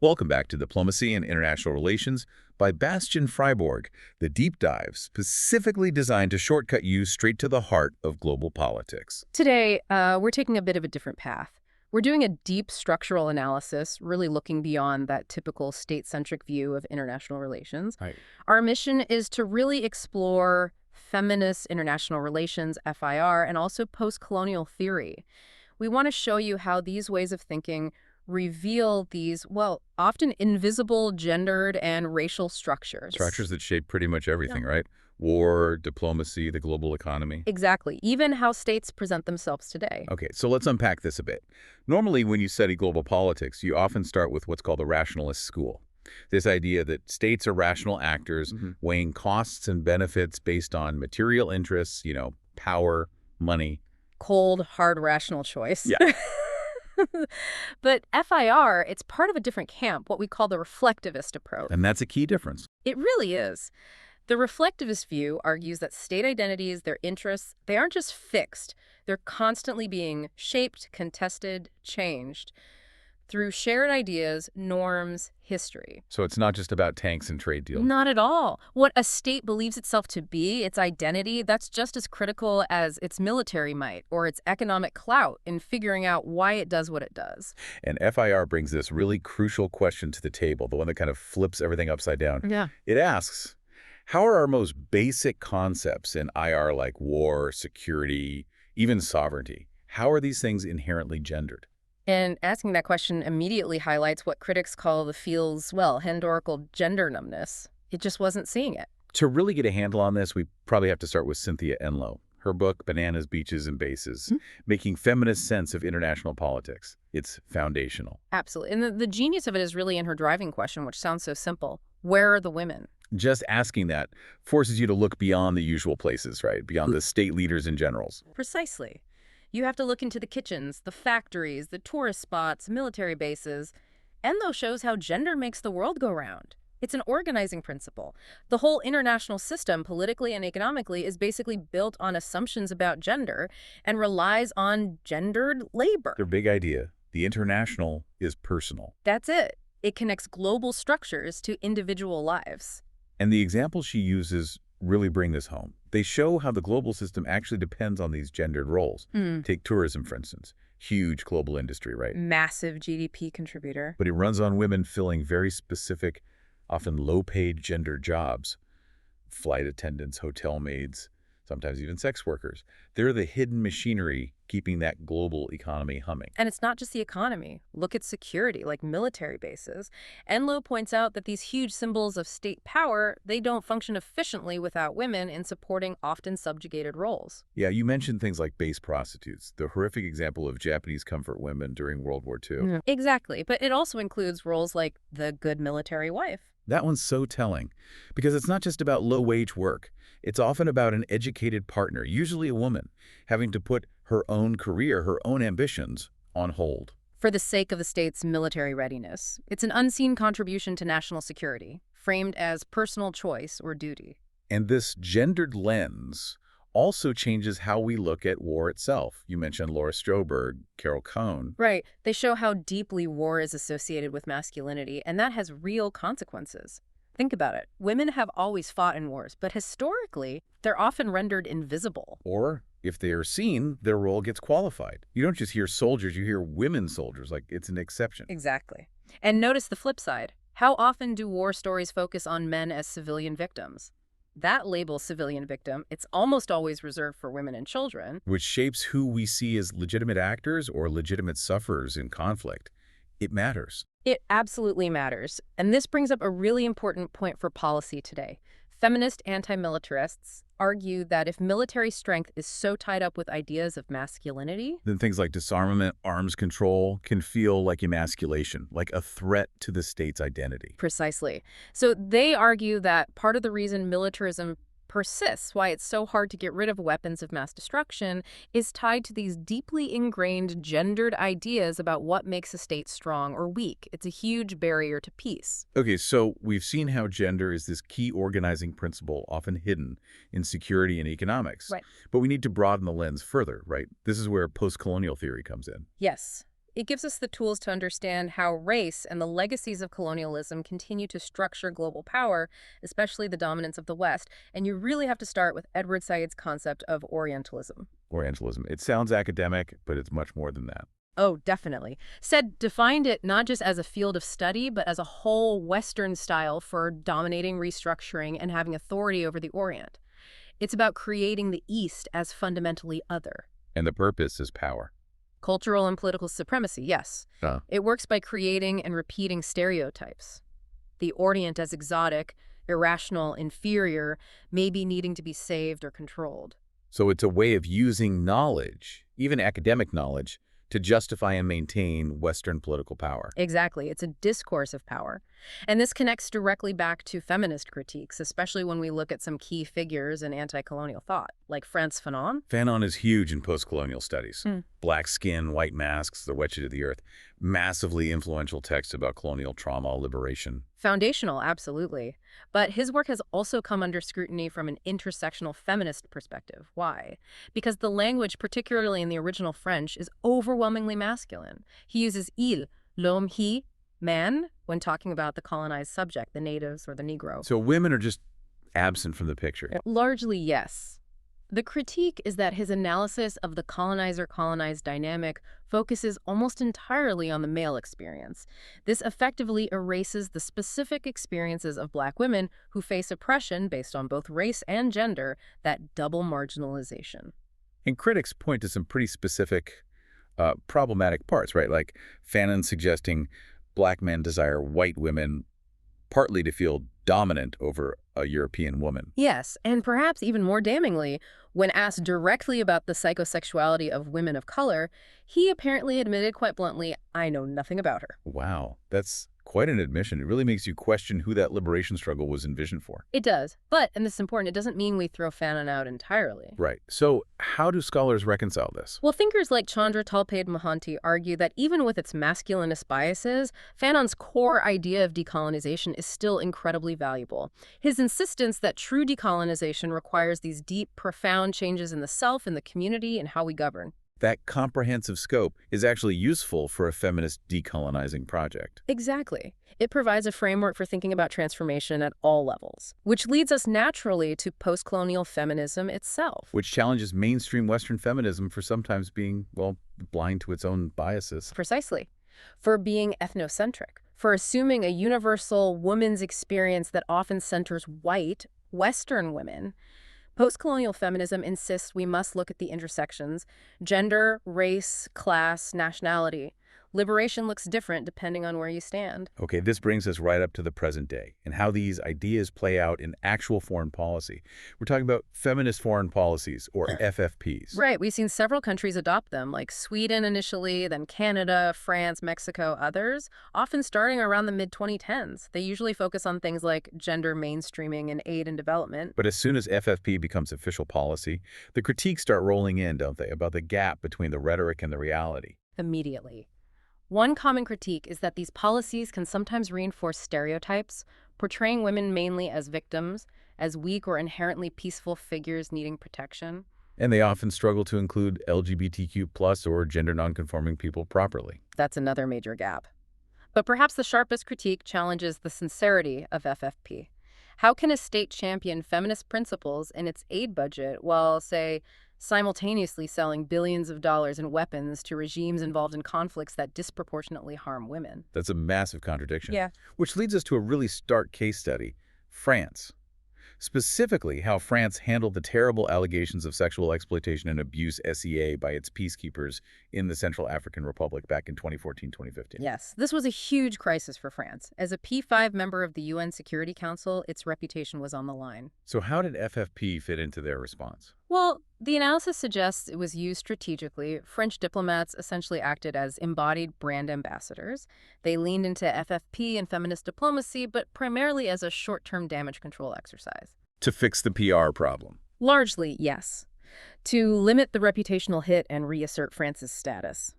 Welcome back to Diplomacy and International Relations by Bastian Friborg, the deep dive specifically designed to shortcut you straight to the heart of global politics. Today, we're taking a bit of a different path. We're doing a deep structural analysis, really looking beyond that typical state-centric view of international relations. Right. Our mission is to really explore feminist international relations, FIR, and also post-colonial theory. We want to show you how these ways of thinking reveal these, well, often invisible gendered and racial structures. Structures that shape pretty much everything, right? War, diplomacy, the global economy. Exactly. Even how states present themselves today. Okay, so let's unpack this a bit. Normally, when you study global politics, you often start with what's called the rationalist school. This idea that states are rational actors weighing costs and benefits based on material interests, power, money. Cold, hard, rational choice. Yeah. But FIR, it's part of a different camp, what we call the reflectivist approach. And that's a key difference. It really is. The reflectivist view argues that state identities, their interests, they aren't just fixed. They're constantly being shaped, contested, changed through shared ideas, norms, history. So it's not just about tanks and trade deals. Not at all. What a state believes itself to be, its identity, that's just as critical as its military might or its economic clout in figuring out why it does what it does. And FIR brings this really crucial question to the table, the one that kind of flips everything upside down. Yeah. It asks, how are our most basic concepts in IR like war, security, even sovereignty, how are these things inherently gendered? And asking that question immediately highlights what critics call the field's, well, historical gender numbness. It just wasn't seeing it. To really get a handle on this, we probably have to start with Cynthia Enloe. Her book, Bananas, Beaches, and Bases, Making Feminist Sense of International Politics. It's foundational. Absolutely. And the genius of it is really in her driving question, which sounds so simple. Where are the women? Just asking that forces you to look beyond the usual places, right? Beyond the state leaders and generals. Precisely. You have to look into the kitchens, the factories, the tourist spots, military bases. Enloe shows how gender makes the world go round. It's an organizing principle. The whole international system, politically and economically, is basically built on assumptions about gender and relies on gendered labor. Their big idea, the international is personal. That's it. It connects global structures to individual lives. And the examples she uses really bring this home. They show how the global system actually depends on these gendered roles. Take tourism, for instance. Huge global industry, right? Massive GDP contributor. But it runs on women filling very specific, often low-paid gendered jobs. Flight attendants, hotel maids, sometimes even sex workers. They're the hidden machinery keeping that global economy humming. And it's not just the economy. Look at security, like military bases. Enloe points out that these huge symbols of state power, they don't function efficiently without women in supporting often subjugated roles. Yeah, you mentioned things like base prostitutes, the horrific example of Japanese comfort women during World War II. Yeah. Exactly, but it also includes roles like the good military wife. That one's so telling, because it's not just about low-wage work. It's often about an educated partner, usually a woman, having to put her own career, her own ambitions, on hold. For the sake of the state's military readiness. It's an unseen contribution to national security, framed as personal choice or duty. And this gendered lens also changes how we look at war itself. You mentioned Laura Stroberg, Carol Cohn. Right. They show how deeply war is associated with masculinity, and that has real consequences. Think about it. Women have always fought in wars, but historically, they're often rendered invisible. Or, if they are seen, their role gets qualified. You don't just hear soldiers, you hear women soldiers, like it's an exception. Exactly. And notice the flip side. How often do war stories focus on men as civilian victims? That label, civilian victim, it's almost always reserved for women and children. Which shapes who we see as legitimate actors or legitimate sufferers in conflict. It matters. It absolutely matters. And this brings up a really important point for policy today. Feminist anti-militarists argue that if military strength is so tied up with ideas of masculinity, then things like disarmament, arms control can feel like emasculation, like a threat to the state's identity. Precisely. So they argue that part of the reason militarism persists, why it's so hard to get rid of weapons of mass destruction, is tied to these deeply ingrained gendered ideas about what makes a state strong or weak. It's a huge barrier to peace. Okay, so we've seen how gender is this key organizing principle often hidden in security and economics. Right. But we need to broaden the lens further, right? This is where post-colonial theory comes in. Yes. It gives us the tools to understand how race and the legacies of colonialism continue to structure global power, especially the dominance of the West. And you really have to start with Edward Said's concept of Orientalism. Orientalism. It sounds academic, but it's much more than that. Oh, definitely. Said defined it not just as a field of study, but as a whole Western style for dominating, restructuring, and having authority over the Orient. It's about creating the East as fundamentally other. And the purpose is power. Cultural and political supremacy, yes. It works by creating and repeating stereotypes. The Orient as exotic, irrational, inferior, maybe needing to be saved or controlled. So it's a way of using knowledge, even academic knowledge, to justify and maintain Western political power. Exactly. It's a discourse of power. And this connects directly back to feminist critiques, especially when we look at some key figures in anti-colonial thought, like Frantz Fanon. Fanon is huge in post-colonial studies. Black skin, white masks, the wedge to the earth. Massively influential texts about colonial trauma, liberation. Foundational, absolutely. But his work has also come under scrutiny from an intersectional feminist perspective. Why? Because the language, particularly in the original French, is overwhelmingly masculine. He uses il, l'homme, he, man, when talking about the colonized subject, the natives or the Negro. So women are just absent from the picture. Largely, yes. The critique is that his analysis of the colonizer-colonized dynamic focuses almost entirely on the male experience. This effectively erases the specific experiences of Black women who face oppression based on both race and gender, that double marginalization. And critics point to some pretty specific problematic parts, right? Like Fanon suggesting Black men desire white women partly to feel dominant over a European woman. Yes, and perhaps even more damningly, when asked directly about the psychosexuality of women of color, he apparently admitted quite bluntly, "I know nothing about her." Wow, that's quite an admission. It really makes you question who that liberation struggle was envisioned for. It does. But, and this is important, it doesn't mean we throw Fanon out entirely. Right. So how do scholars reconcile this? Well, thinkers like Chandra Talpade Mohanty argue that even with its masculinist biases, Fanon's core idea of decolonization is still incredibly valuable. His insistence that true decolonization requires these deep, profound changes in the self, in the community, and how we govern. That comprehensive scope is actually useful for a feminist decolonizing project. Exactly. It provides a framework for thinking about transformation at all levels, which leads us naturally to post-colonial feminism itself. Which challenges mainstream Western feminism for sometimes being, well, blind to its own biases. Precisely. For being ethnocentric, for assuming a universal woman's experience that often centers white, Western women. Post-colonial feminism insists we must look at the intersections: gender, race, class, nationality. Liberation looks different depending on where you stand. Okay, this brings us right up to the present day and how these ideas play out in actual foreign policy. We're talking about feminist foreign policies, or FFPs. Right, we've seen several countries adopt them, like Sweden initially, then Canada, France, Mexico, others, often starting around the mid-2010s. They usually focus on things like gender mainstreaming and aid and development. But as soon as FFP becomes official policy, the critiques start rolling in, don't they, about the gap between the rhetoric and the reality. Immediately. One common critique is that these policies can sometimes reinforce stereotypes, portraying women mainly as victims, as weak or inherently peaceful figures needing protection. And they often struggle to include LGBTQ+ or gender nonconforming people properly. That's another major gap. But perhaps the sharpest critique challenges the sincerity of FFP. How can a state champion feminist principles in its aid budget while, say, simultaneously selling billions of dollars in weapons to regimes involved in conflicts that disproportionately harm women? That's a massive contradiction. Yeah. Which leads us to a really stark case study: France. Specifically, how France handled the terrible allegations of sexual exploitation and abuse SEA by its peacekeepers in the Central African Republic back in 2014-2015. Yes, this was a huge crisis for France. As a P5 member of the UN Security Council, its reputation was on the line. So how did FFP fit into their response? Well, the analysis suggests it was used strategically. French diplomats essentially acted as embodied brand ambassadors. They leaned into FFP and feminist diplomacy, but primarily as a short-term damage control exercise. To fix the PR problem. Largely, yes. To limit the reputational hit and reassert France's status.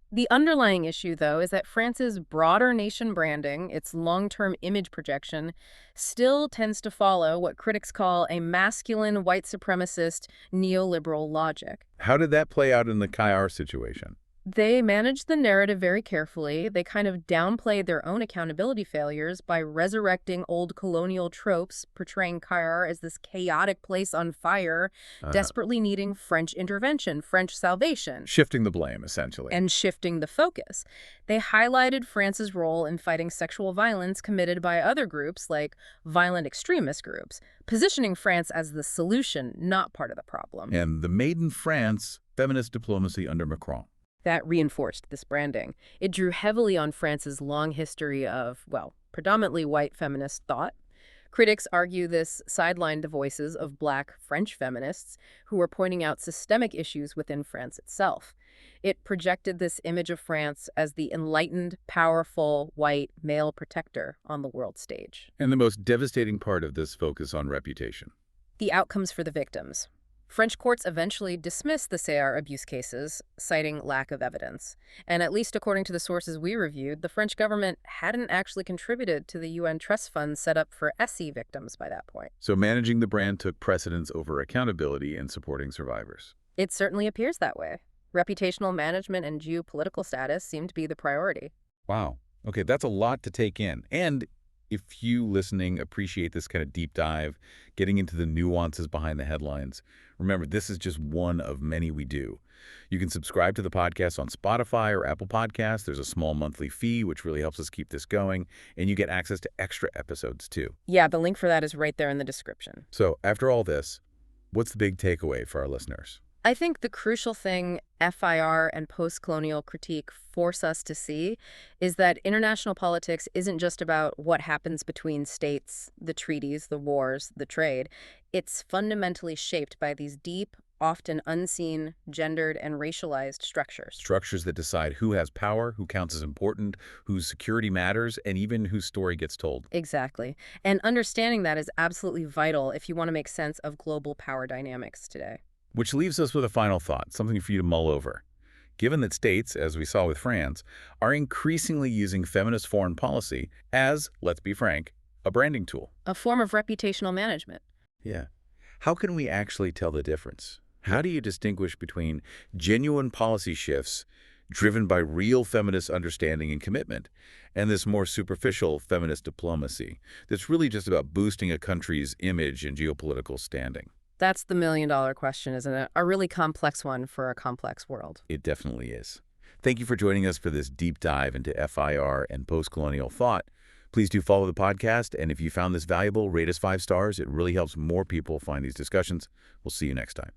The underlying issue, though, is that France's broader nation branding, its long-term image projection, still tends to follow what critics call a masculine, white supremacist, neoliberal logic. How did that play out in the Cayar situation? They managed the narrative very carefully. They kind of downplayed their own accountability failures by resurrecting old colonial tropes, portraying Cairo as this chaotic place on fire, Uh, desperately needing French intervention, French salvation, Shifting the blame, essentially. and shifting the focus. They highlighted France's role in fighting sexual violence committed by other groups like violent extremist groups, positioning France as the solution, not part of the problem. And the Made in France feminist diplomacy under Macron. That reinforced this branding. It drew heavily on France's long history of, well, predominantly white feminist thought. Critics argue this sidelined the voices of Black French feminists who were pointing out systemic issues within France itself. It projected this image of France as the enlightened, powerful, white male protector on the world stage. And the most devastating part of this focus on reputation. The outcomes for the victims. French courts eventually dismissed the Sayar abuse cases, citing lack of evidence. And at least according to the sources we reviewed, the French government hadn't actually contributed to the UN trust fund set up for SE victims by that point. So managing the brand took precedence over accountability and supporting survivors. It certainly appears that way. Reputational management and geopolitical status seem to be the priority. Wow. Okay, that's a lot to take in. And if you listening appreciate this kind of deep dive, getting into the nuances behind the headlines, remember, this is just one of many we do. You can subscribe to the podcast on Spotify or Apple Podcasts. There's a small monthly fee, which really helps us keep this going, and you get access to extra episodes too. Yeah, the link for that is right there in the description. So after all this, what's the big takeaway for our listeners? I think the crucial thing FIR and post-colonial critique force us to see is that international politics isn't just about what happens between states, the treaties, the wars, the trade. It's fundamentally shaped by these deep, often unseen, gendered, and racialized structures. Structures that decide who has power, who counts as important, whose security matters, and even whose story gets told. Exactly. And understanding that is absolutely vital if you want to make sense of global power dynamics today. Which leaves us with a final thought, something for you to mull over. Given that states, as we saw with France, are increasingly using feminist foreign policy as, let's be frank, a branding tool. A form of reputational management. Yeah. How can we actually tell the difference? How do you distinguish between genuine policy shifts driven by real feminist understanding and commitment and this more superficial feminist diplomacy that's really just about boosting a country's image and geopolitical standing? That's the million-dollar question, isn't it? A really complex one for a complex world. It definitely is. Thank you for joining us for this deep dive into FIR and post-colonial thought. Please do follow the podcast, and if you found this valuable, rate us 5 stars. It really helps more people find these discussions. We'll see you next time.